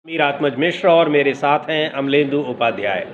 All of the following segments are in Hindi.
मीरात्मज मिश्र और मेरे साथ हैं अमलेंदु उपाध्याय।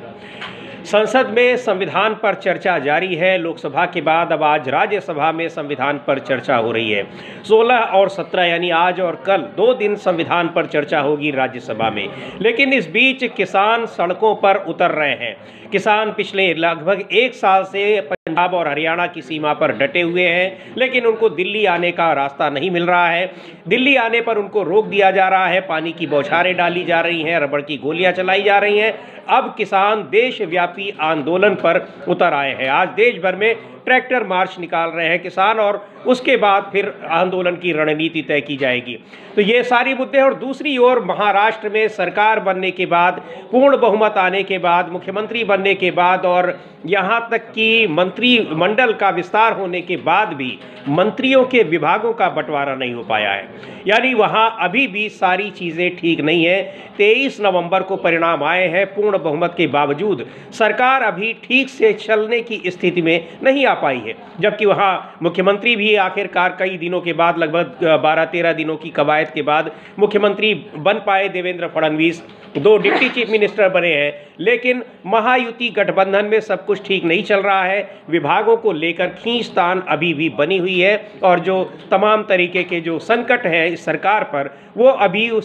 संसद में संविधान पर चर्चा जारी है। लोकसभा के बाद अब आज राज्यसभा में संविधान पर चर्चा हो रही है। 16 और 17 यानी आज और कल 2 दिन संविधान पर चर्चा होगी राज्यसभा में। लेकिन इस बीच किसान सड़कों पर उतर रहे हैं। किसान पिछले लगभग 1 साल से पंजाब और हरियाणा की सीमा पर डटे हुए हैं, लेकिन उनको दिल्ली आने का रास्ता नहीं मिल रहा है। दिल्ली आने पर उनको रोक दिया जा रहा है, पानी की बौछारें डाली जा रही हैं, रबड़ की गोलियां चलाई जा रही हैं। अब किसान देशव्यापी आंदोलन पर उतर आए हैं। आज देश भर में ट्रैक्टर मार्च निकाल रहे हैं किसान, और उसके बाद फिर आंदोलन की रणनीति तय की जाएगी। तो ये सारी मुद्दे। और दूसरी ओर महाराष्ट्र में सरकार बनने के बाद, पूर्ण बहुमत आने के बाद, मुख्यमंत्री बनने के बाद और यहाँ तक कि मंत्रिमंडल का विस्तार होने के बाद भी मंत्रियों के विभागों का बंटवारा नहीं हो पाया है। यानी वहाँ अभी भी सारी चीज़ें ठीक नहीं है। 23 नवंबर को परिणाम आए हैं। पूर्ण बहुमत के बावजूद सरकार अभी ठीक से चलने की स्थिति में नहीं आ पाई है, जबकि वहाँ मुख्यमंत्री भी आखिरकार कई दिनों के बाद, लगभग 12-13 दिनों की कवायद के बाद मुख्यमंत्री बन पाए। Devendra Fadnavis 2 deputy chief minister बने हैं, लेकिन महायुति गठबंधन में सब कुछ ठीक नहीं चल रहा है। विभागों को लेकर खींचतान अभी भी बनी हुई है, और जो तमाम तरीके के जो संकट हैं इस सरकार पर, वो अभी उन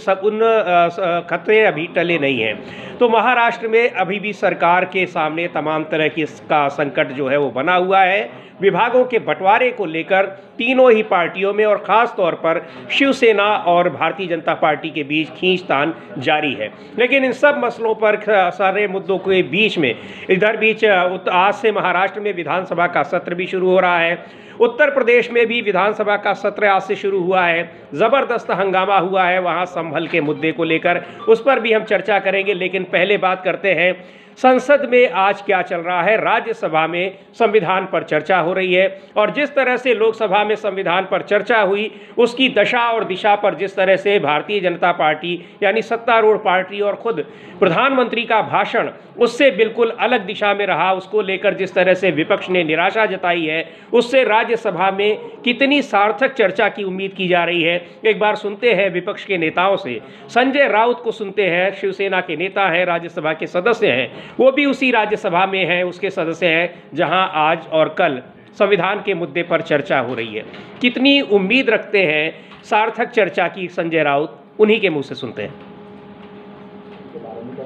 खतरे अभी टले नहीं हैं। तो महाराष्ट्र में अभी भी सरकार के सामने तमाम तरह की इसका संकट जो है वो बना हुआ है। विभागों के बंटवारे को लेकर तीनों ही पार्टियों में और ख़ास तौर पर शिवसेना और भारतीय जनता पार्टी के बीच खींचतान जारी है। लेकिन इन सब मसलों पर, सारे मुद्दों के बीच में, इधर बीच आज से महाराष्ट्र में विधानसभा का सत्र भी शुरू हो रहा है। उत्तर प्रदेश में भी विधानसभा का सत्र आज से शुरू हुआ है। ज़बरदस्त हंगामा हुआ है वहाँ संभल के मुद्दे को लेकर, उस पर भी हम चर्चा करेंगे। लेकिन पहले बात करते हैं संसद में आज क्या चल रहा है। राज्यसभा में संविधान पर चर्चा हो रही है, और जिस तरह से लोकसभा में संविधान पर चर्चा हुई, उसकी दशा और दिशा पर जिस तरह से भारतीय जनता पार्टी यानी सत्तारूढ़ पार्टी और खुद प्रधानमंत्री का भाषण उससे बिल्कुल अलग दिशा में रहा, उसको लेकर जिस तरह से विपक्ष ने निराशा जताई है, उससे राज्यसभा में कितनी सार्थक चर्चा की उम्मीद की जा रही है। एक बार सुनते हैं विपक्ष के नेताओं से। संजय राउत को सुनते हैं, शिवसेना के नेता हैं, राज्यसभा के सदस्य हैं, वो भी उसी राज्यसभा में हैं, उसके सदस्य हैं जहां आज और कल संविधान के मुद्दे पर चर्चा हो रही है। कितनी उम्मीद रखते हैं सार्थक चर्चा की संजय राउत, उन्हीं के मुंह से सुनते हैं।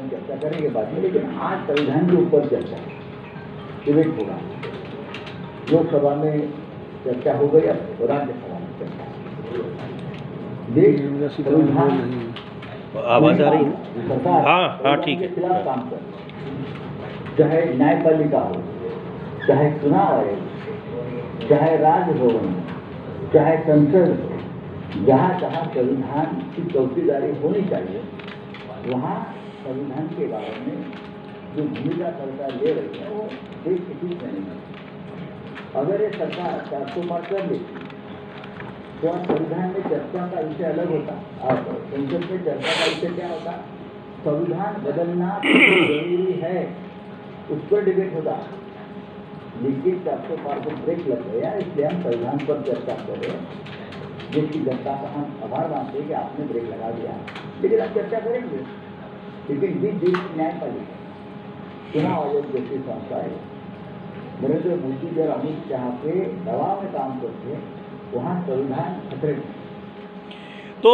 चर्चा करेंगे बाद में, लेकिन आज संविधान के ऊपर चर्चा डिबेट होगा। लोकसभा में चर्चा हो गई, अब राज्यसभा में चर्चा। आवाज आ रही है? सरकार हाँ ठीक है। खिलाफ काम कर, चाहे न्यायपालिका हो, चाहे चुनाव आयोग, चाहे राजभवन, चाहे संसद हो, जहाँ जहाँ संविधान की चौकीदारी होनी चाहिए, वहाँ संविधान के बारे में जो भूमिका सरकार ले रही है वो देश के हित में नहीं है। अगर ये सरकार 400 पार कर लेती तो संविधान में चर्चा का विषय अलग होता, और संसद में चर्चा का विषय क्या होता? संविधान बदलना जरूरी है, उस पर डिबेट होता। लेकिन 400 पार को ब्रेक लग गया, इसलिए हम संविधान पर चर्चा कर रहे हैं। देश की जनता का हम आभार मानते हैं कि आपने ब्रेक लगा दिया, लेकिन आप चर्चा करेंगे। लेकिन जिस देश की न्यायपालिका, चुनाव आयोग जैसी संस्थाएं नरेंद्र मोदी और अमित शाह के दबाव में काम करते हैं, वहाँ संविधान खतरे में। तो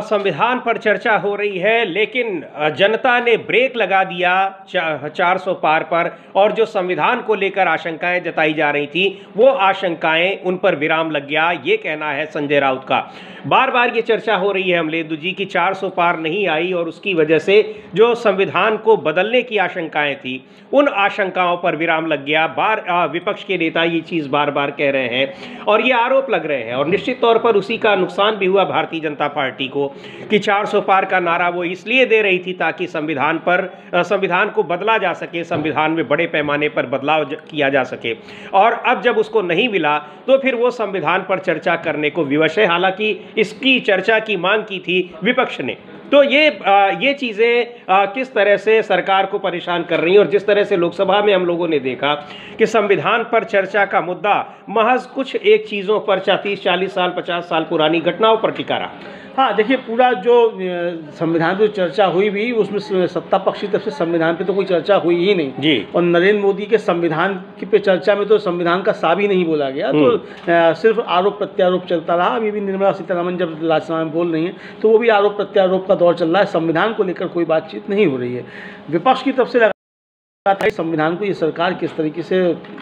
संविधान पर चर्चा हो रही है, लेकिन जनता ने ब्रेक लगा दिया 400 पार पर, और जो संविधान को लेकर आशंकाएं जताई जा रही थी, वो आशंकाएं, उन पर विराम लग गया, ये कहना है संजय राउत का। बार बार ये चर्चा हो रही है अमलेंदु जी की 400 पार नहीं आई, और उसकी वजह से जो संविधान को बदलने की आशंकाएं थी, उन आशंकाओं पर विराम लग गया। विपक्ष के नेता ये चीज़ बार बार कह रहे हैं, और ये आरोप लग रहे हैं, और निश्चित तौर पर उसी का नुकसान भी हुआ भारतीय जनता पार्टी को कि 400 पार का नारा वो इसलिए दे रही थी ताकि संविधान को बदला जा सके, संविधान में बड़े पैमाने पर बदलाव किया जा सके। और अब जब उसको नहीं मिला तो फिर वो संविधान पर चर्चा करने को विवश है। हालांकि इसकी चर्चा की मांग की थी विपक्ष ने। तो ये चीज़ें किस तरह से सरकार को परेशान कर रही हैं, और जिस तरह से लोकसभा में हम लोगों ने देखा कि संविधान पर चर्चा का मुद्दा महज कुछ एक चीज़ों पर 30-40 साल 50 साल पुरानी घटनाओं पर टिका रहा। हाँ, देखिए पूरा जो संविधान पे चर्चा हुई भी, उसमें सत्ता पक्ष की तरफ से संविधान पे तो कोई चर्चा हुई ही नहीं जी। और नरेंद्र मोदी के संविधान पे चर्चा में तो संविधान का सा भी नहीं बोला गया, तो सिर्फ आरोप प्रत्यारोप चलता रहा। अभी भी निर्मला सीतारमण जब राज्यसभा में बोल रही हैं तो वो भी आरोप प्रत्यारोप का दौर चल रहा है, संविधान को लेकर कोई बातचीत नहीं हो रही है। विपक्ष की तरफ से था संविधान को ये सरकार किस तरीके से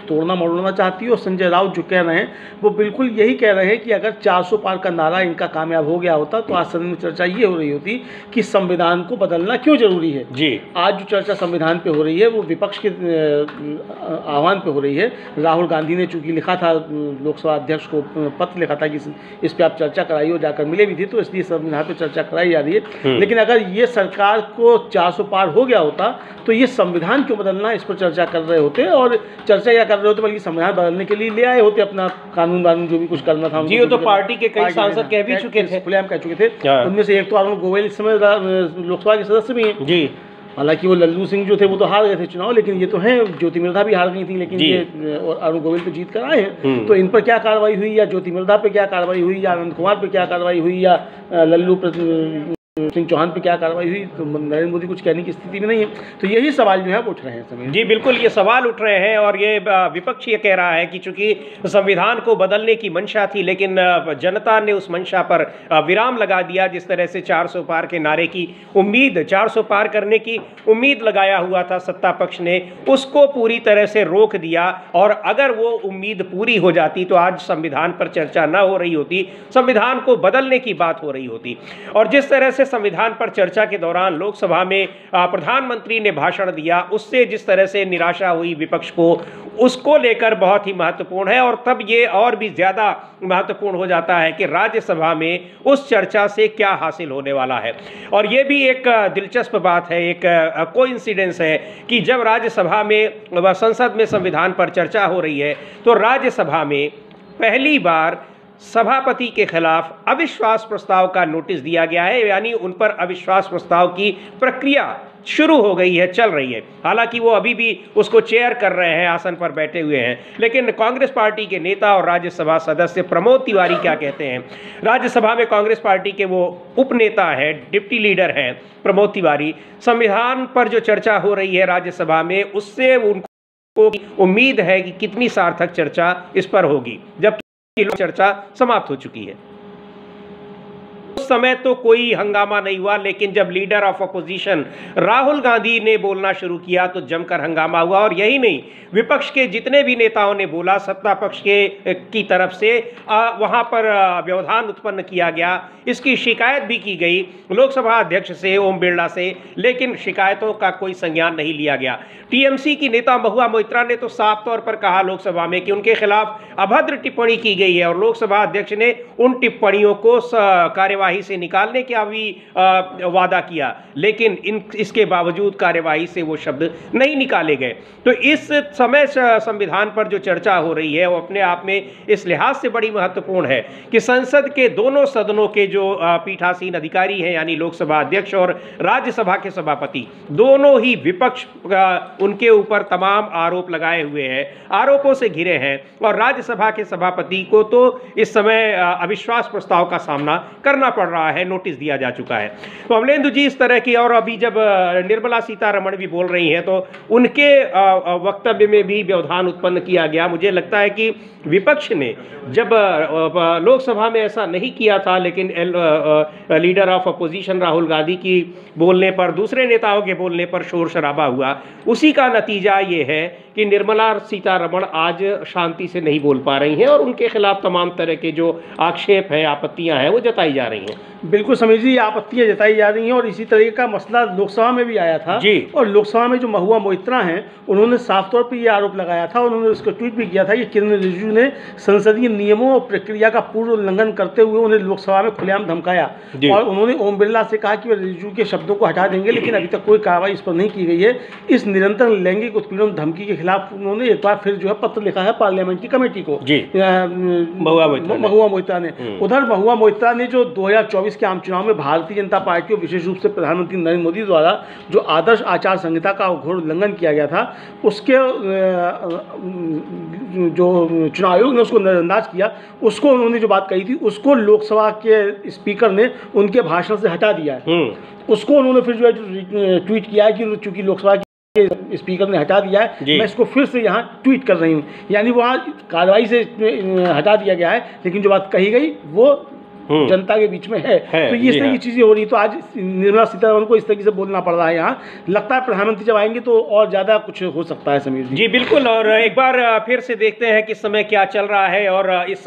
तोड़ना मरोड़ना चाहती है, और संजय राउत जो कह रहे हैं वो बिल्कुल यही कह रहे हैं कि अगर 400 पार का नारा इनका कामयाब हो गया होता तो आज सदन में चर्चा ये हो रही होती कि संविधान को बदलना क्यों जरूरी है। जी। आज जो चर्चा संविधान पे हो रही है वो विपक्ष के आह्वान पे हो रही है। राहुल गांधी ने चूंकि लिखा था, लोकसभा अध्यक्ष को पत्र लिखा था कि इस पर आप चर्चा कराइए, और जाकर मिले भी थे, तो इसलिए संविधान पर चर्चा कराई जा रही है। लेकिन अगर ये सरकार को 400 पार हो गया होता तो ये संविधान क्यों बदलना, इस पर चर्चा कर रहे होते, और चर्चा क्या कर रहे होते बल्कि संविधान बदलने के लिए ले आए होते अपना कानून जो भी कुछ करना था। जी, वो तो पार्टी के कई सांसद कह भी चुके थे, खुलेआम कह चुके थे। उनमें से एक तो अरुण गोयल इस समय लोकसभा के सदस्य भी हैं। जी। हालांकि वो लल्लू सिंह जो थे वो तो हार गए थे चुनाव, लेकिन ये तो हैं, ज्योति मिर्धा भी हार गई थी, लेकिन ये और अरुण गोयल तो जीत कर आए हैं। तो इन पर क्या कार्रवाई हुई, या ज्योति मिर्धा पे क्या कार्रवाई हुई, या अनंत कुमार पे क्या कार्रवाई हुई, या लल्लू सिंह चौहान पे क्या कार्रवाई हुई, तो नरेंद्र मोदी कुछ कहने की स्थिति में नहीं है। तो यही सवाल जो है उठ रहे हैं समय। जी बिल्कुल, ये सवाल उठ रहे हैं, और ये विपक्ष ये कह रहा है कि चूंकि संविधान को बदलने की मंशा थी, लेकिन जनता ने उस मंशा पर विराम लगा दिया। जिस तरह से 400 पार के नारे की उम्मीद, 400 पार करने की उम्मीद लगाया हुआ था सत्ता पक्ष ने, उसको पूरी तरह से रोक दिया। और अगर वो उम्मीद पूरी हो जाती तो आज संविधान पर चर्चा न हो रही होती, संविधान को बदलने की बात हो रही होती। और जिस तरह से संविधान पर चर्चा के दौरान लोकसभा में प्रधानमंत्री ने भाषण दिया, उससे जिस तरह से निराशा हुई विपक्ष को, उसको लेकर बहुत ही महत्वपूर्ण है। और तब ये और भी ज्यादा महत्वपूर्ण हो जाता है कि राज्यसभा में उस चर्चा से क्या हासिल होने वाला है। और ये भी एक दिलचस्प बात है, एक कोइंसिडेंस है कि जब राज्यसभा में, संसद में संविधान पर चर्चा हो रही है, तो राज्यसभा में पहली बार सभापति के खिलाफ अविश्वास प्रस्ताव का नोटिस दिया गया है, यानी उन पर अविश्वास प्रस्ताव की प्रक्रिया शुरू हो गई है, चल रही है। हालांकि वो अभी भी उसको चेयर कर रहे हैं, आसन पर बैठे हुए हैं। लेकिन कांग्रेस पार्टी के नेता और राज्यसभा सदस्य प्रमोद तिवारी क्या कहते हैं, राज्यसभा में कांग्रेस पार्टी के वो उपनेता हैं, डिप्टी लीडर हैं प्रमोद तिवारी, संविधान पर जो चर्चा हो रही है राज्यसभा में, उससे उनको उम्मीद है कि कितनी सार्थक चर्चा इस पर होगी, जबकि चर्चा समाप्त हो चुकी है। उस समय तो कोई हंगामा नहीं हुआ, लेकिन जब leader of opposition Rahul Gandhi ने बोलना शुरू किया तो जमकर हंगामा हुआ। और यही नहीं, विपक्ष के जितने भी नेताओं ने बोला, सत्ता पक्ष की तरफ से वहां पर व्यवधान उत्पन्न किया गया। इसकी शिकायत भी की गई लोकसभा अध्यक्ष से, ओम बिरला से, लेकिन शिकायतों का कोई संज्ञान नहीं लिया गया। टीएमसी की नेता महुआ मोइत्रा ने तो साफ तौर पर कहा लोकसभा में कि उनके खिलाफ अभद्र टिप्पणी की गई है, और लोकसभा अध्यक्ष ने उन टिप्पणियों को कार्यवाही से निकालने का भी वादा किया, लेकिन इसके बावजूद कार्यवाही से वो शब्द नहीं निकाले गए। तो इस समय संविधान पर जो चर्चा हो रही है वो अपने आप में इस लिहाज से बड़ी महत्वपूर्ण है कि संसद के दोनों सदनों के जो पीठासीन अधिकारी हैं, यानी लोकसभा अध्यक्ष और राज्यसभा के सभापति, दोनों ही विपक्ष उनके ऊपर तमाम आरोप लगाए हुए हैं, आरोपों से घिरे हैं। और राज्यसभा के सभापति को तो इस समय अविश्वास प्रस्ताव का सामना करना पड़ रहा है, नोटिस दिया जा चुका है। तो अमलेंदु जी, इस तरह की, और अभी जब निर्मला सीतारमण भी बोल रही हैं तो उनके वक्तव्य में भी व्यवधान उत्पन्न किया गया। मुझे लगता है कि विपक्ष ने जब लोकसभा में ऐसा नहीं किया था, लेकिन leader of opposition Rahul Gandhi की बोलने पर, दूसरे नेताओं के बोलने पर शोर शराबा हुआ, उसी का नतीजा ये है कि निर्मला सीतारमण आज शांति से नहीं बोल पा रही हैं और उनके खिलाफ तमाम तरह के जो आक्षेप हैं, आपत्तियां हैं, वो जताई जा रही हैं। बिल्कुल समीर जी, आपत्तियां जताई जा रही हैं, और इसी तरह का मसला लोकसभा में भी आया था जी। और लोकसभा में जो महुआ मोइत्रा हैं, उन्होंने साफ तौर पर यह आरोप लगाया था, उन्होंने उसको ट्वीट भी किया था कि किरण रिजिजू ने संसदीय नियमों और प्रक्रिया का पूर्ण उल्लंघन करते हुए उन्हें लोकसभा में खुलेआम धमकाया। और उन्होंने ओम बिरला से कहा कि वे रिजिजू के शब्दों को हटा देंगे, लेकिन अभी तक कोई कार्रवाई इस पर नहीं की गई है। इस निरंतर लैंगिक उत्पीड़न धमकी के खिलाफ उन्होंने एक बार फिर जो है पत्र लिखा है पार्लियामेंट्री कमेटी को, महुआ मोइत्रा ने। उधर महुआ मोइत्रा ने जो 2024 के आम चुनाव में भारतीय जनता पार्टी और विशेष रूप से प्रधानमंत्री नरेंद्र मोदी द्वारा जो आदर्श आचार संहिता का घोर उल्लंघन किया गया था, उसके जो चुनाव आयोग ने उसको नज़रअंदाज किया, उसको उन्होंने जो बात कही थी उसको लोकसभा के स्पीकर ने उनके भाषण से हटा दिया है। उसको उन्होंने फिर जो है ट्वीट किया है कि चूंकि लोकसभा के स्पीकर ने हटा दिया है, मैं इसको फिर से यहाँ ट्वीट कर रही हूँ। यानी वहाँ कार्रवाई से हटा दिया गया है, लेकिन जो बात कही गई वो जनता के बीच में है। तो ये इस तरह की चीज़ें हो रही। तो आज निर्मला सीतारमण को इस तरीके से बोलना पड़ रहा है यहाँ। लगता है प्रधानमंत्री जब आएंगे तो और ज़्यादा कुछ हो सकता है समीर जी। बिल्कुल। और एक बार फिर से देखते हैं कि इस समय क्या चल रहा है। और इस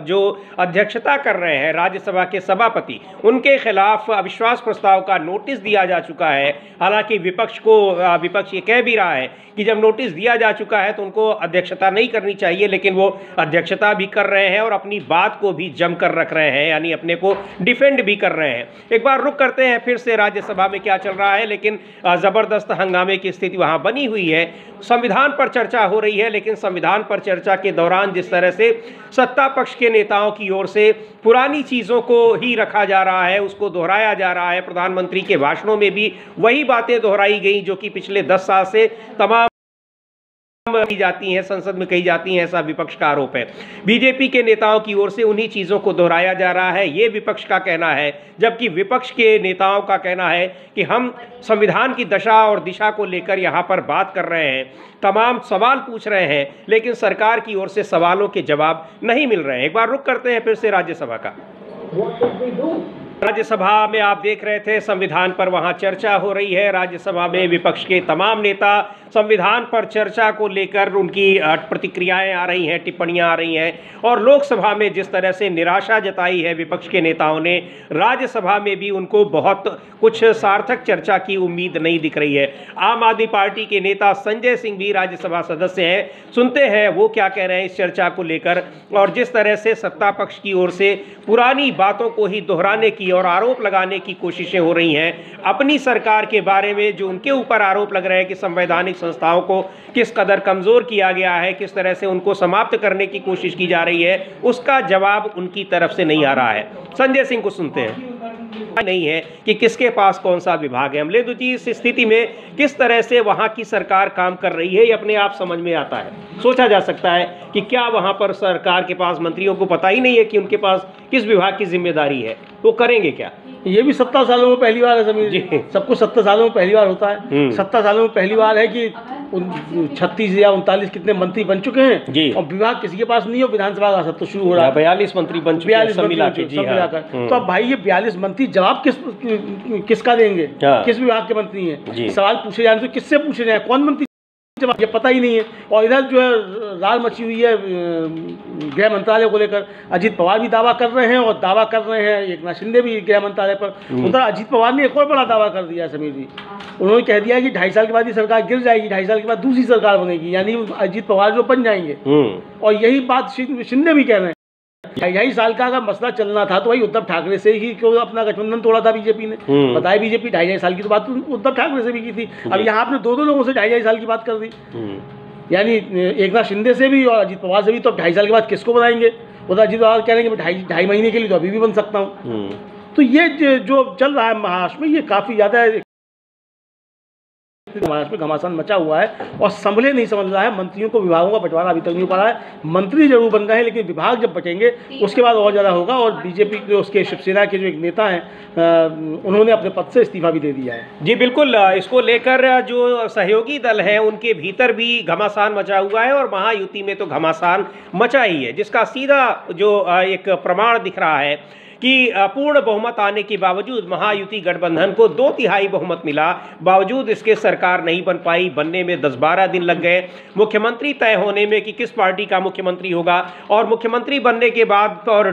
जो अध्यक्षता कर रहे हैं राज्यसभा के सभापति, उनके खिलाफ अविश्वास प्रस्ताव का नोटिस दिया जा चुका है। हालांकि विपक्ष ये कह भी रहा है कि जब नोटिस दिया जा चुका है तो उनको अध्यक्षता नहीं करनी चाहिए, लेकिन वो अध्यक्षता भी कर रहे हैं और अपनी बात को भी जमकर रख रहे हैं, यानी अपने को डिफेंड भी कर रहे हैं। एक बार रुक करते हैं फिर से राज्यसभा में क्या चल रहा है। लेकिन जबरदस्त हंगामे की स्थिति वहां बनी हुई है। संविधान पर चर्चा हो रही है, लेकिन संविधान पर चर्चा के दौरान जिस तरह से सत्ता पक्ष के नेताओं की ओर से पुरानी चीजों को ही रखा जा रहा है, उसको दोहराया जा रहा है। प्रधानमंत्री के भाषणों में भी वही बातें दोहराई गई जो कि पिछले 10 साल से तमाम की जाती हैं, संसद में कही जाती हैं, ऐसा विपक्ष का आरोप है। बीजेपी के नेताओं की ओर से उन्हीं चीजों को दोहराया जा रहा है, ये विपक्ष का कहना है। जबकि विपक्ष के नेताओं का कहना है कि हम संविधान की दशा और दिशा को लेकर यहाँ पर बात कर रहे हैं, तमाम सवाल पूछ रहे हैं, लेकिन सरकार की ओर से सवालों के जवाब नहीं मिल रहे हैं। एक बार रुक करते हैं फिर से राज्यसभा का। राज्यसभा में आप देख रहे थे संविधान पर वहां चर्चा हो रही है। राज्यसभा में विपक्ष के तमाम नेता संविधान पर चर्चा को लेकर उनकी प्रतिक्रियाएं आ रही हैं, टिप्पणियां आ रही हैं। और लोकसभा में जिस तरह से निराशा जताई है विपक्ष के नेताओं ने, राज्यसभा में भी उनको बहुत कुछ सार्थक चर्चा की उम्मीद नहीं दिख रही है। आम आदमी पार्टी के नेता संजय सिंह भी राज्यसभा सदस्य हैं, सुनते हैं वो क्या कह रहे हैं इस चर्चा को लेकर। और जिस तरह से सत्ता पक्ष की ओर से पुरानी बातों को ही दोहराने की और आरोप लगाने की कोशिशें हो रही हैं अपनी सरकार के बारे में, जो उनके ऊपर आरोप लग रहे हैं कि संवैधानिक संस्थाओं को किस कदर कमजोर किया गया है, किस तरह से उनको समाप्त करने की कोशिश की जा रही है, उसका जवाब उनकी तरफ से नहीं आ रहा है। संजय सिंह को सुनते हैं। नहीं है कि किसके पास कौन सा विभाग है। अमलेंदु जी, इस स्थिति में किस तरह से वहां की सरकार काम कर रही है ये अपने आप समझ में आता है। सोचा जा सकता है कि क्या वहां पर सरकार के पास मंत्रियों को पता ही नहीं है कि उनके पास किस विभाग की जिम्मेदारी है, तो करेंगे क्या। ये भी 70 सालों में पहली बार है समीर जी। सबको 70 सालों में पहली बार होता है। 70 सालों में पहली बार है कि 36 या 39 कितने मंत्री बन चुके हैं जी, और विभाग किसी के पास नहीं हो। विधानसभा का सत्र शुरू हो रहा है, 42 मंत्री बन चुके हैं सब मिलाकर। तो अब भाई ये 42 मंत्री जवाब किसका देंगे, किस विभाग के मंत्री हैं। सवाल पूछे जाने तो किससे पूछे जाए, कौन मंत्री, ये पता ही नहीं है। और इधर जो है राल मची हुई है गृह मंत्रालय को लेकर। अजीत पवार भी दावा कर रहे हैं और दावा कर रहे हैं एकनाथ शिंदे भी गृह मंत्रालय पर। उधर अजीत पवार ने एक और बड़ा दावा कर दिया है समीर जी। उन्होंने कह दिया कि 2.5 साल के बाद ये सरकार गिर जाएगी, 2.5 साल के बाद दूसरी सरकार बनेगी, यानी अजीत पवार जो बन जाएंगे। और यही बात शिंदे भी कह रहे हैं। 2.5 साल का अगर मसला चलना था तो वही उद्धव ठाकरे से ही क्यों अपना गठबंधन तोड़ा था बीजेपी ने। बताया बीजेपी 2.5 साल की तो बात उद्धव ठाकरे से भी की थी। अब यहाँ आपने दो लोगों से 2.5 साल की बात कर दी, यानी एकनाथ शिंदे से भी और अजीत पवार से भी। तो 2.5 साल के बाद किसको बनाएंगे। उधर अजीत पवार कह रहे हैं कि 2.5 महीने के लिए तो अभी भी बन सकता हूँ। तो ये जो चल रहा है महाराष्ट्र में, ये काफ़ी ज़्यादा महाराष्ट्र में घमासान मचा हुआ है और संभले नहीं समझ रहा है। मंत्रियों को विभागों का बंटवारा अभी तक नहीं हो पा रहा है। मंत्री जरूर बन गए हैं, लेकिन विभाग जब बटेंगे उसके बाद और ज़्यादा होगा। और बीजेपी के उसके शिवसेना के जो एक नेता हैं उन्होंने अपने पद से इस्तीफा भी दे दिया है। जी बिल्कुल। इसको लेकर जो सहयोगी दल हैं उनके भीतर भी घमासान मचा हुआ है और महायुति में तो घमासान मचा ही है, जिसका सीधा जो एक प्रमाण दिख रहा है कि पूर्ण बहुमत आने के बावजूद महायुति गठबंधन को 2/3 बहुमत मिला, बावजूद इसके सरकार नहीं बन पाई। बनने में 10-12 दिन लग गए, मुख्यमंत्री तय होने में कि किस पार्टी का मुख्यमंत्री होगा, और मुख्यमंत्री बनने के बाद और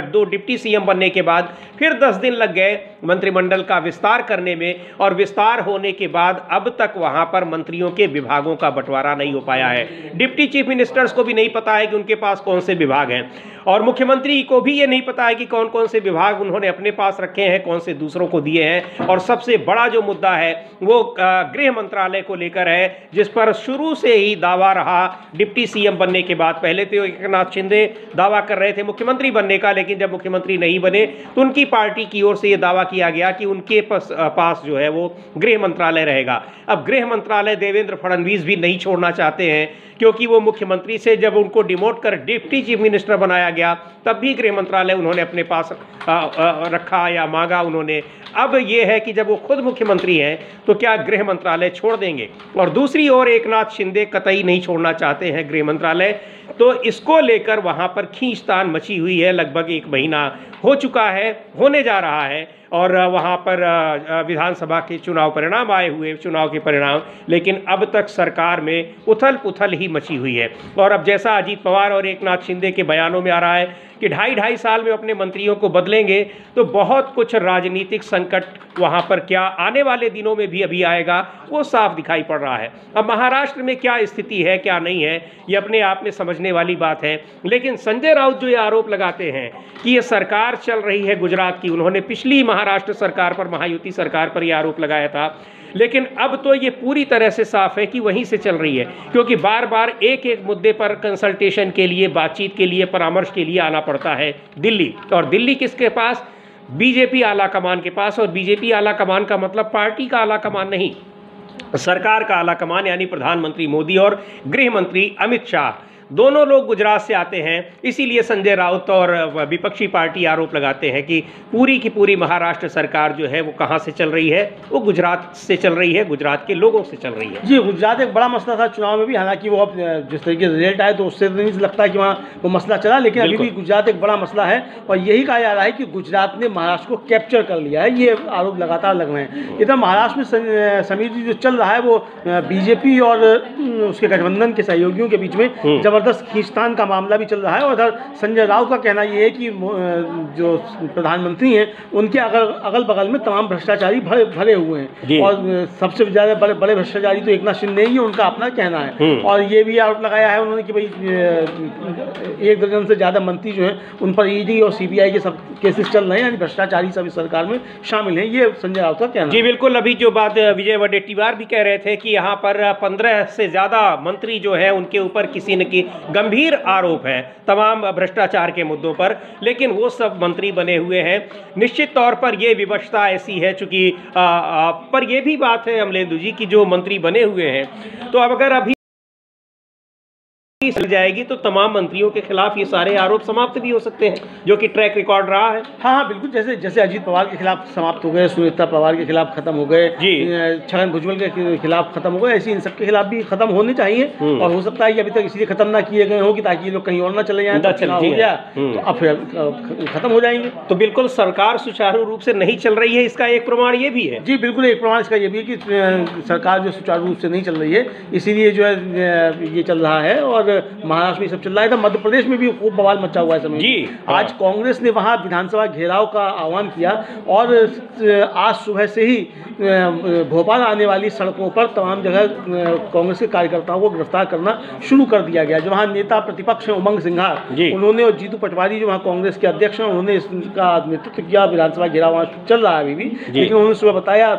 दो डिप्टी सीएम बनने के बाद फिर 10 दिन लग गए मंत्रिमंडल का विस्तार करने में, और विस्तार होने के बाद अब तक वहां पर मंत्रियों के विभागों का बंटवारा नहीं हो पाया है। डिप्टी चीफ मिनिस्टर्स को भी नहीं पता है कि उनके पास कौन से विभाग हैं, और मुख्यमंत्री को भी ये नहीं पता है कि कौन कौन से विभाग उन्होंने अपने पास रखे हैं, कौन से दूसरों को दिए हैं। और सबसे बड़ा जो मुद्दा है वो गृह मंत्रालय को लेकर है, जिस पर शुरू से ही दावा रहा डिप्टी सीएम बनने के बाद। पहले तो एकनाथ शिंदे दावा कर रहे थे मुख्यमंत्री बनने का, लेकिन जब मुख्यमंत्री नहीं बने तो उनकी पार्टी की ओर से ये दावा किया गया कि उनके पास जो है वो गृह मंत्रालय रहेगा। अब गृह मंत्रालय देवेंद्र फडणवीस भी नहीं छोड़ना चाहते हैं, क्योंकि वो मुख्यमंत्री से जब उनको डिमोट कर डिप्टी चीफ मिनिस्टर बनाया गया तब भी गृह मंत्रालय उन्होंने अपने पास रखा या मांगा उन्होंने। अब ये है कि जब वो खुद मुख्यमंत्री हैं तो क्या गृह मंत्रालय छोड़ देंगे। और दूसरी ओर एकनाथ शिंदे कतई नहीं छोड़ना चाहते हैं गृह मंत्रालय, तो इसको लेकर वहाँ पर खींचतान मची हुई है। लगभग 1 महीना हो चुका है, होने जा रहा है, और वहाँ पर विधानसभा के चुनाव परिणाम आए हुए, चुनाव के परिणाम, लेकिन अब तक सरकार में उथल पुथल ही मची हुई है। और अब जैसा अजीत पवार और एकनाथ शिंदे के बयानों में आ रहा है कि 2.5 साल में अपने मंत्रियों को बदलेंगे, तो बहुत कुछ राजनीतिक संकट वहाँ पर क्या आने वाले दिनों में भी अभी आएगा वो साफ दिखाई पड़ रहा है। अब महाराष्ट्र में क्या स्थिति है क्या नहीं है ये अपने आप में समझने वाली बात है, लेकिन संजय राउत जो ये आरोप लगाते हैं कि ये सरकार चल रही है गुजरात की, उन्होंने पिछली महाराष्ट्र सरकार पर, महायुति सरकार पर यह आरोप लगाया था, लेकिन अब तो ये पूरी तरह से साफ है कि वहीं से चल रही है, क्योंकि बार बार एक एक मुद्दे पर कंसल्टेशन के लिए, बातचीत के लिए, परामर्श के लिए आना पड़ता है दिल्ली। और दिल्ली किसके पास? बीजेपी आला कमान के पास। और बीजेपी आला कमान का मतलब पार्टी का आला कमान नहीं, सरकार का आला कमान, यानी प्रधानमंत्री मोदी और गृह मंत्री अमित शाह, दोनों लोग गुजरात से आते हैं। इसीलिए संजय राउत और विपक्षी पार्टी आरोप लगाते हैं कि पूरी की पूरी महाराष्ट्र सरकार जो है वो कहाँ से चल रही है, वो गुजरात से चल रही है, गुजरात के लोगों से चल रही है। जी, गुजरात एक बड़ा मसला था चुनाव में भी, हालांकि वो अब जिस तरीके से रिजल्ट आए तो उससे नहीं लगता कि वहाँ वो मसला चला, लेकिन अभी भी गुजरात एक बड़ा मसला है। और यही कहा जा रहा है कि गुजरात ने महाराष्ट्र को कैप्चर कर लिया है, ये आरोप लगातार लग रहे हैं। इधर महाराष्ट्र में समिति जो चल रहा है वो बीजेपी और उसके गठबंधन के सहयोगियों के बीच में जबरदस्त खींचतान का मामला भी चल रहा है। और इधर संजय राउत का कहना यह है कि जो प्रधानमंत्री हैं उनके अगल बगल में तमाम भ्रष्टाचारी भरे हुए हैं, और सबसे ज़्यादा बड़े भ्रष्टाचारी तो एकनाथ शिंदे ही है, उनका अपना कहना है। और ये भी आरोप लगाया है उन्होंने कि भाई 1 दर्जन से ज़्यादा मंत्री जो हैं उन पर ईडी और सीबीआई के सब केसेस चल रहे हैं, यानी भ्रष्टाचारी सभी सरकार में शामिल हैं, ये संजय राउत का कहना है। जी बिल्कुल, अभी जो बात विजय वडेट्टीवार भी कह रहे थे कि यहाँ पर 15 से ज़्यादा मंत्री जो है उनके ऊपर किसी न किसी गंभीर आरोप है तमाम भ्रष्टाचार के मुद्दों पर, लेकिन वो सब मंत्री बने हुए हैं। निश्चित तौर पर ये विवशता ऐसी है, चूंकि पर ये भी बात है अमलेंदु जी की जो मंत्री बने हुए हैं, तो अब अगर अभी चल जाएगी तो तमाम मंत्रियों के खिलाफ ये सारे आरोप समाप्त भी हो सकते हैं, जो कि ट्रैक रिकॉर्ड रहा है। हाँ बिल्कुल, जैसे अजीत पवार के खिलाफ समाप्त हो गए, सुनीता पवार के खिलाफ खत्म हो गए, छगन भुजबल के खिलाफ खत्म हो गए, ऐसे इन सबके खिलाफ भी खत्म होने चाहिए। और हो सकता है कि अभी तक इसलिए खत्म ना किए गए हो कि ताकि ये लोग कहीं और ना चले जाएं, चुनाव हो गया तो अब फिर खत्म हो जाएंगे। तो बिल्कुल सरकार सुचारू रूप से नहीं चल रही है, इसका एक प्रमाण ये भी है। जी बिल्कुल, एक प्रमाण इसका ये भी है कि सरकार जो सुचारू रूप से नहीं चल रही है, इसीलिए जो है ये चल रहा है। और महाराष्ट्र में सब चल रहा है, मध्य प्रदेश में भी खूब बवाल मचा हुआ है समय जी। आज कांग्रेस ने वहां विधानसभा घेराव का आह्वान किया, और आज सुबह से ही भोपाल आने वाली सड़कों पर तमाम जगह कांग्रेस के कार्यकर्ताओं को गिरफ्तार करना शुरू कर दिया गया। जो वहाँ नेता प्रतिपक्ष हैं उमंग सिंघार, उन्होंने, और जीतू पटवारी जो वहाँ कांग्रेस के अध्यक्ष हैं, उन्होंने इसका नेतृत्व किया। विधानसभा घेराव वहाँ चल रहा है अभी भी, लेकिन उन्होंने सुबह बताया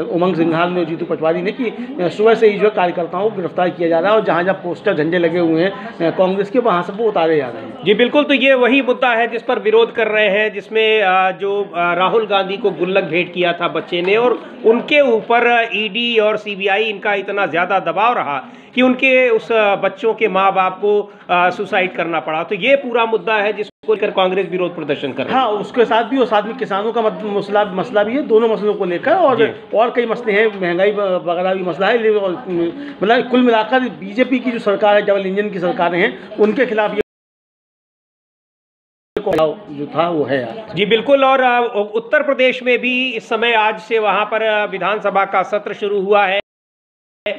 उमंग सिंघार ने और जीतू पटवारी ने कि सुबह से ही जो कार्यकर्ताओं को गिरफ्तार किया जा रहा है, और जहाँ जहाँ पोस्टर झंडे लगे हुए हैं कांग्रेस के, वहाँ सब वो उतारे जा रहे हैं। जी बिल्कुल, तो ये वही मुद्दा है जिस पर विरोध कर रहे हैं, जिसमें जो राहुल गांधी को गुल्लक भेंट किया था बच्चे ने, और उनके ऊपर ईडी और सीबीआई इनका इतना ज़्यादा दबाव रहा कि उनके उस बच्चों के माँ बाप को सुसाइड करना पड़ा। तो ये पूरा मुद्दा है जिसको लेकर कांग्रेस विरोध प्रदर्शन कर रही है। हाँ, उसके साथ भी, और साथ में किसानों का मसला भी है, दोनों मसलों को लेकर, और कई मसले हैं, महंगाई वगैरह भी मसला है। मतलब कुल मिलाकर बीजेपी की जो सरकार है, डबल इंजन की सरकारें हैं, उनके खिलाफ ये जो था वो है। जी बिल्कुल, और उत्तर प्रदेश में भी इस समय आज से वहां पर विधानसभा का सत्र शुरू हुआ है।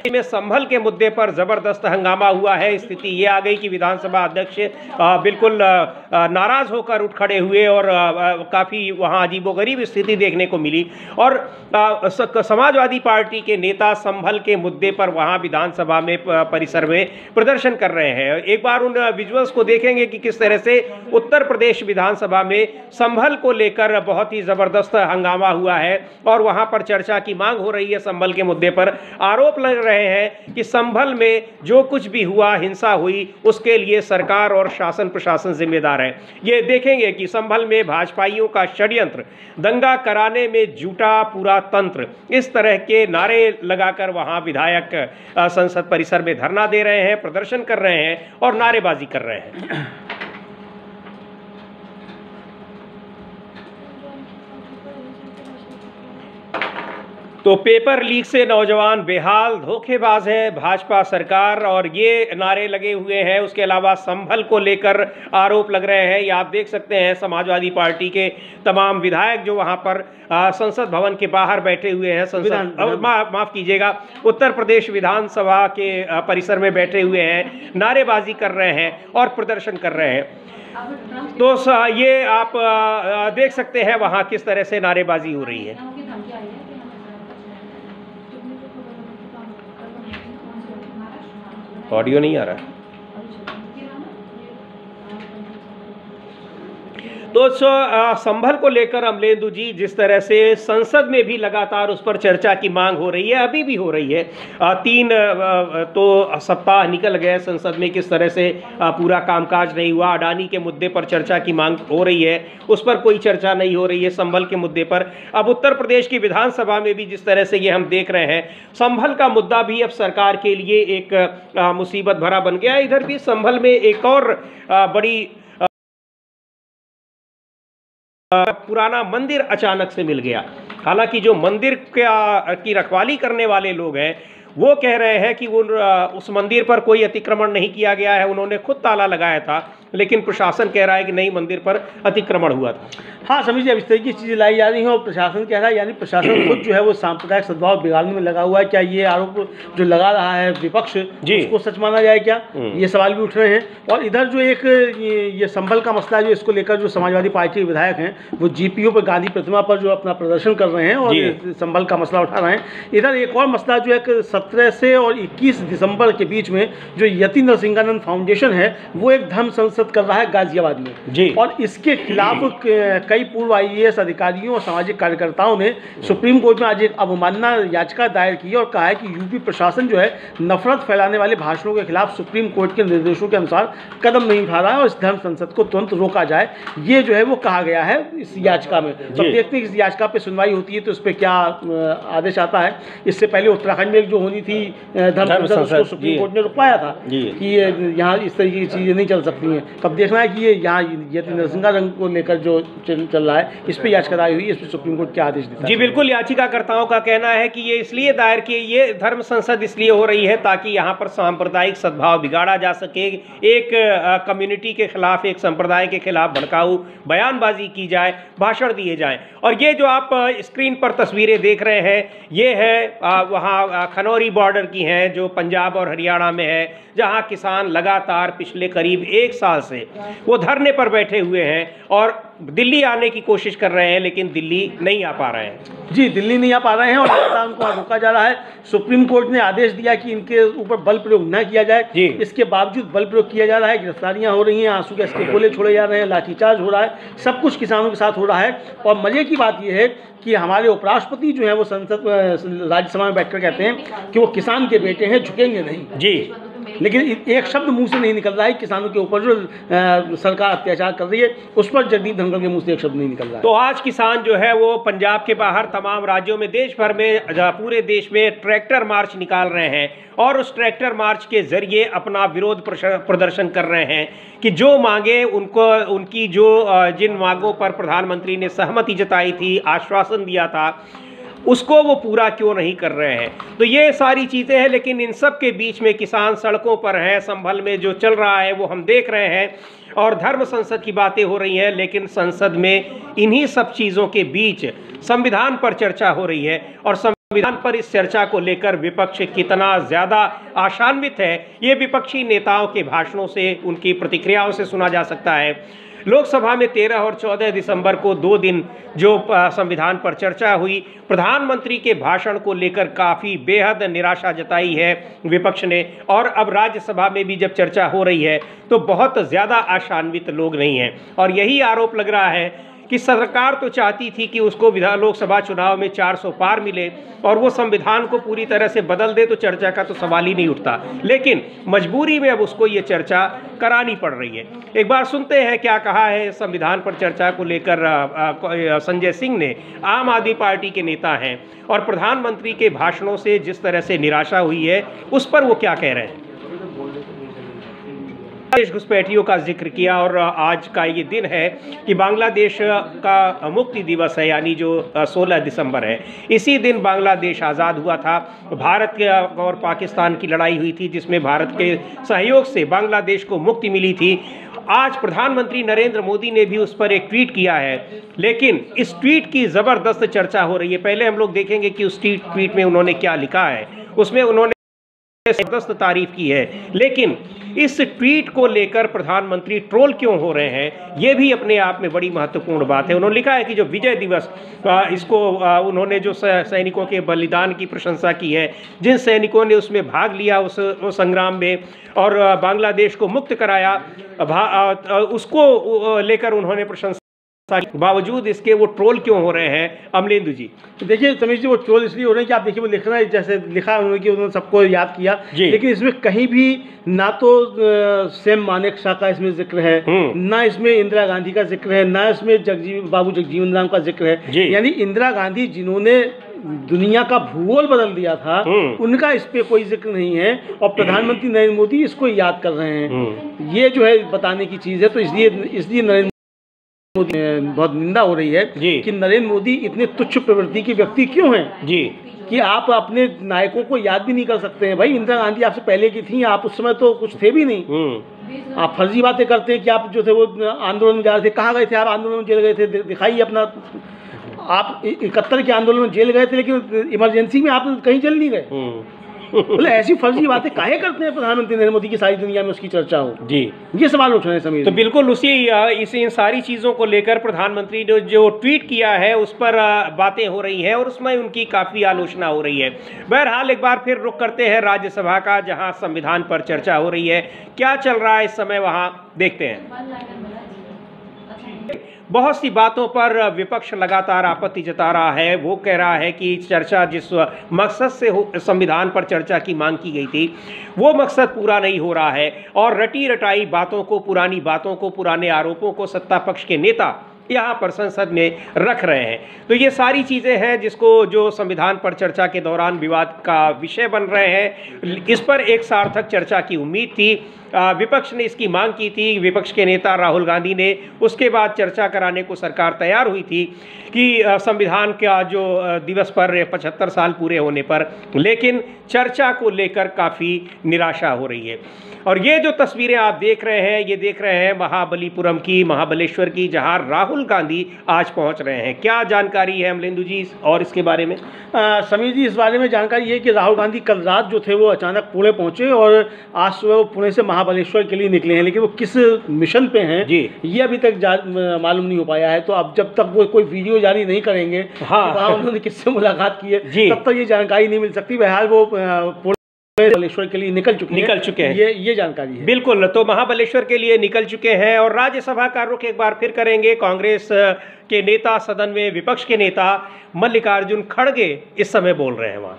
में संभल के मुद्दे पर जबरदस्त हंगामा हुआ है। स्थिति ये आ गई कि विधानसभा अध्यक्ष बिल्कुल नाराज होकर उठ खड़े हुए और काफ़ी वहाँ अजीबोगरीब स्थिति देखने को मिली। और समाजवादी पार्टी के नेता संभल के मुद्दे पर वहाँ विधानसभा में परिसर में प्रदर्शन कर रहे हैं। एक बार उन विजुअल्स को देखेंगे कि किस तरह से उत्तर प्रदेश विधानसभा में संभल को लेकर बहुत ही ज़बरदस्त हंगामा हुआ है और वहाँ पर चर्चा की मांग हो रही है। संभल के मुद्दे पर आरोप लग रहे हैं कि संभल में जो कुछ भी हुआ, हिंसा हुई, उसके लिए सरकार और शासन प्रशासन जिम्मेदार है। ये देखेंगे कि संभल में भाजपाइयों का षड्यंत्र, दंगा कराने में जुटा पूरा तंत्र, इस तरह के नारे लगाकर वहां विधायक संसद परिसर में धरना दे रहे हैं, प्रदर्शन कर रहे हैं और नारेबाजी कर रहे हैं। तो पेपर लीक से नौजवान बेहाल, धोखेबाज है भाजपा सरकार, और ये नारे लगे हुए हैं। उसके अलावा संभल को लेकर आरोप लग रहे हैं। ये आप देख सकते हैं समाजवादी पार्टी के तमाम विधायक जो वहां पर संसद भवन के बाहर बैठे हुए हैं, माफ कीजिएगा, उत्तर प्रदेश विधानसभा के परिसर में बैठे हुए हैं, नारेबाजी कर रहे हैं और प्रदर्शन कर रहे हैं। तो ये आप देख सकते हैं वहाँ किस तरह से नारेबाजी हो रही है। ऑडियो नहीं आ रहा। तो संभल को लेकर अमलेंदु जी जिस तरह से संसद में भी लगातार उस पर चर्चा की मांग हो रही है, अभी भी हो रही है। 3 तो सप्ताह निकल गए संसद में, किस तरह से पूरा कामकाज नहीं हुआ। अडानी के मुद्दे पर चर्चा की मांग हो रही है, उस पर कोई चर्चा नहीं हो रही है संभल के मुद्दे पर। अब उत्तर प्रदेश की विधानसभा में भी जिस तरह से ये हम देख रहे हैं, संभल का मुद्दा भी अब सरकार के लिए एक मुसीबत भरा बन गया। इधर भी संभल में एक और बड़ी पुराना मंदिर अचानक से मिल गया। हालांकि जो मंदिर की रखवाली करने वाले लोग हैं वो कह रहे हैं कि उस मंदिर पर कोई अतिक्रमण नहीं किया गया है, उन्होंने खुद ताला लगाया था, लेकिन प्रशासन कह रहा है कि नहीं, मंदिर पर अतिक्रमण हुआ था। हाँ समीर जी, अब इस तरह की चीज़ें लाई जा रही हैं और प्रशासन कह रहा है, यानी प्रशासन खुद जो है वो सांप्रदायिक सद्भाव बिगाड़ने में लगा हुआ है। क्या ये आरोप जो लगा रहा है विपक्ष, उसको सच माना जाए क्या? ये सवाल भी उठ रहे हैं। और इधर जो एक ये संभल का मसला है, जो इसको लेकर जो समाजवादी पार्टी के विधायक हैं वो जीपीओ पर, गांधी प्रतिमा पर जो अपना प्रदर्शन कर रहे हैं और संभल का मसला उठा रहे हैं। इधर एक और मसला जो है 17 से और 21 दिसंबर के बीच में जो यति नरसिंहानंद फाउंडेशन है वो एक धर्म संसद कर रहा है गाजियाबाद में जी। और इसके खिलाफ कई पूर्व IAS अधिकारियों और सामाजिक कार्यकर्ताओं ने सुप्रीम कोर्ट में आज एक अवमानना याचिका दायर की और कहा है कि यूपी प्रशासन जो है नफरत फैलाने वाले भाषणों के खिलाफ सुप्रीम कोर्ट के निर्देशों के अनुसार कदम नहीं उठा रहा है और इस धर्म संसद को तुरंत रोका जाए। ये जो है वो कहा गया है इस याचिका में। तो देखते हैं इस याचिका पे सुनवाई होती है तो इस पर क्या आदेश आता है। इससे पहले उत्तराखंड में जो होनी थी धर्म संसद, उसको सुप्रीम कोर्ट ने रुकवाया था कि यहाँ इस तरीके की चीज़ें नहीं चल सकती हैं। तब देखना है कि ये यहाँ यति नरसिंहानंद को लेकर जो चल रहा है, इस पर याचिका दायर हुई, इस पर सुप्रीम कोर्ट क्या आदेश देता है। जी बिल्कुल, याचिकाकर्ताओं का कहना है कि ये इसलिए दायर की, ये धर्म संसद इसलिए हो रही है ताकि यहाँ पर सांप्रदायिक सद्भाव बिगाड़ा जा सके, एक कम्युनिटी के खिलाफ, एक संप्रदाय के खिलाफ भड़काऊ बयानबाजी की जाए, भाषण दिए जाएं। और ये जो आप स्क्रीन पर तस्वीरें देख रहे हैं, ये है वहाँ खनौरी बॉर्डर की हैं जो पंजाब और हरियाणा में है, जहाँ किसान लगातार पिछले करीब 1 साल से वो धरने पर बैठे हुए हैं और दिल्ली आने की कोशिश कर रहे हैं, लेकिन दिल्ली नहीं आ पा रहे हैं। जी, दिल्ली नहीं आ पा रहे हैं और लगातार उनको रोका जा रहा है। सुप्रीम कोर्ट ने आदेश दिया कि इनके ऊपर बल प्रयोग न किया जाए, इसके बावजूद बल प्रयोग किया जा रहा है, गिरफ्तारियां हो रही हैं, आंसू गैस के गोले छोड़े जा रहे हैं, लाठीचार्ज हो रहा है, सब कुछ किसानों के साथ हो रहा है। और मजे की बात यह है कि हमारे उपराष्ट्रपति जो है वो संसद राज्यसभा में बैठकर कहते हैं कि वो किसान के बेटे हैं, झुकेंगे नहीं जी। लेकिन एक शब्द मुंह से नहीं निकल रहा है किसानों के ऊपर जो सरकार अत्याचार कर रही है उस पर जगदीप धनखड़ के मुंह से एक शब्द नहीं निकल रहा है। तो आज किसान जो है वो पंजाब के बाहर तमाम राज्यों में, देश भर में, पूरे देश में ट्रैक्टर मार्च निकाल रहे हैं और उस ट्रैक्टर मार्च के जरिए अपना विरोध प्रदर्शन कर रहे हैं कि जो मांगे उनको, उनकी जो जिन मांगों पर प्रधानमंत्री ने सहमति जताई थी, आश्वासन दिया था, उसको वो पूरा क्यों नहीं कर रहे हैं। तो ये सारी चीज़ें हैं, लेकिन इन सब के बीच में किसान सड़कों पर हैं। संभल में जो चल रहा है वो हम देख रहे हैं और धर्म संसद की बातें हो रही हैं, लेकिन संसद में इन्हीं सब चीज़ों के बीच संविधान पर चर्चा हो रही है और संविधान पर इस चर्चा को लेकर विपक्ष कितना ज्यादा आशान्वित है, ये विपक्षी नेताओं के भाषणों से, उनकी प्रतिक्रियाओं से सुना जा सकता है। लोकसभा में 13 और 14 दिसंबर को 2 दिन जो संविधान पर चर्चा हुई, प्रधानमंत्री के भाषण को लेकर काफ़ी बेहद निराशा जताई है विपक्ष ने, और अब राज्यसभा में भी जब चर्चा हो रही है तो बहुत ज़्यादा आशान्वित लोग नहीं हैं। और यही आरोप लग रहा है कि सरकार तो चाहती थी कि उसको लोकसभा चुनाव में 400 पार मिले और वो संविधान को पूरी तरह से बदल दे तो चर्चा का तो सवाल ही नहीं उठता, लेकिन मजबूरी में अब उसको ये चर्चा करानी पड़ रही है। एक बार सुनते हैं क्या कहा है संविधान पर चर्चा को लेकर संजय सिंह ने, आम आदमी पार्टी के नेता हैं, और प्रधानमंत्री के भाषणों से जिस तरह से निराशा हुई है उस पर वो क्या कह रहे हैं। देश घुसपैठियों का जिक्र किया, और आज का ये दिन है कि बांग्लादेश का मुक्ति दिवस है, यानी जो 16 दिसंबर है। इसी दिन बांग्लादेश आज़ाद हुआ था। भारत के और पाकिस्तान की लड़ाई हुई थी जिसमें भारत के सहयोग से बांग्लादेश को मुक्ति मिली थी। आज प्रधानमंत्री नरेंद्र मोदी ने भी उस पर एक ट्वीट किया है, लेकिन इस ट्वीट की ज़बरदस्त चर्चा हो रही है। पहले हम लोग देखेंगे कि उस ट्वीट में उन्होंने क्या लिखा है। उसमें उन्होंने जबरदस्त तारीफ की है, लेकिन इस ट्वीट को लेकर प्रधानमंत्री ट्रोल क्यों हो रहे हैं, ये भी अपने आप में बड़ी महत्वपूर्ण बात है। उन्होंने लिखा है कि जो विजय दिवस, इसको उन्होंने जो सैनिकों के बलिदान की प्रशंसा की है, जिन सैनिकों ने उसमें भाग लिया उस संग्राम में और बांग्लादेश को मुक्त कराया, उसको लेकर उन्होंने प्रशंसा, बावजूद इसके वो ट्रोल क्यों हो रहे हैं अमलेंदु जी? देखिए समीर जी, वो ट्रोल इसलिए हो रहे हैं कि आप देखिए वो लिखना है, जैसे लिखा उन्होंने कि उन्होंने सबको याद किया, लेकिन इसमें कहीं भी ना तो सैम मानेकशॉ का इसमें जिक्र है, ना इसमें इंदिरा गांधी का जिक्र है, ना इसमें बाबू जगजीवन राम का जिक्र है। यानी इंदिरा गांधी जिन्होंने दुनिया का भूगोल बदल दिया था, उनका इस पे कोई जिक्र नहीं है, और प्रधानमंत्री नरेंद्र मोदी इसको याद कर रहे हैं। ये जो है बताने की चीज़ है। तो इसलिए नरेंद्र मोदी बहुत निंदा हो रही है कि नरेंद्र मोदी इतने तुच्छ प्रवृत्ति के व्यक्ति क्यों हैं जी, कि आप अपने नायकों को याद भी नहीं कर सकते हैं। भाई इंदिरा गांधी आपसे पहले की थी, आप उस समय तो कुछ थे भी नहीं। आप फर्जी बातें करते हैं कि आप जो थे वो आंदोलन में जा रहे थे। कहाँ गए थे आप? आंदोलन में जेल गए थे, दिखाइए अपना। आप 71 के आंदोलन में जेल गए थे, लेकिन इमरजेंसी में आप कहीं जेल नहीं गए। बोले ऐसी फर्जी बातें काहे करते हैं प्रधानमंत्री नरेंद्र मोदी की, सारी दुनिया में उसकी चर्चा हो जी, ये सवाल उठ रहे हैं समीर। तो बिल्कुल इन सारी चीज़ों को लेकर प्रधानमंत्री ने जो ट्वीट किया है उस पर बातें हो रही हैं और उसमें उनकी काफ़ी आलोचना हो रही है। बहरहाल एक बार फिर रुख करते हैं राज्यसभा का, जहां संविधान पर चर्चा हो रही है। क्या चल रहा है इस समय वहां, देखते हैं। बहुत सी बातों पर विपक्ष लगातार आपत्ति जता रहा है। वो कह रहा है कि चर्चा जिस मकसद से संविधान पर चर्चा की मांग की गई थी वो मकसद पूरा नहीं हो रहा है, और रटी रटाई बातों को, पुरानी बातों को, पुराने आरोपों को सत्ता पक्ष के नेता यहाँ पर संसद में रख रहे हैं। तो ये सारी चीज़ें हैं जिसको जो संविधान पर चर्चा के दौरान विवाद का विषय बन रहे हैं। इस पर एक सार्थक चर्चा की उम्मीद थी। विपक्ष ने इसकी मांग की थी, विपक्ष के नेता राहुल गांधी ने। उसके बाद चर्चा कराने को सरकार तैयार हुई थी कि संविधान का जो दिवस पर 75 साल पूरे होने पर, लेकिन चर्चा को लेकर काफ़ी निराशा हो रही है। और ये जो तस्वीरें आप देख रहे हैं, ये देख रहे हैं महाबलीपुरम की, महाबलेश्वर की, जहां राहुल गांधी आज पहुंच रहे हैं। क्या जानकारी है अमलेंदु जी और इसके बारे में? समीर जी, इस बारे में जानकारी ये कि राहुल गांधी कल रात जो थे वो अचानक पुणे पहुंचे और आज सुबह वो पुणे से महाबलेश्वर के लिए निकले हैं, लेकिन वो किस मिशन पे हैं जी, ये अभी तक मालूम नहीं हो पाया है। तो अब जब तक वो कोई वीडियो जारी नहीं करेंगे वहाँ उन्होंने किससे मुलाकात की है, तब तक ये जानकारी नहीं मिल सकती। बहरहाल वो महाबलेश्वर के लिए निकल चुके हैं, ये जानकारी है। बिल्कुल, तो महाबलेश्वर के लिए निकल चुके हैं। और राज्यसभा का रुख एक बार फिर करेंगे। कांग्रेस के नेता, सदन में विपक्ष के नेता मल्लिकार्जुन खड़गे इस समय बोल रहे हैं वहाँ।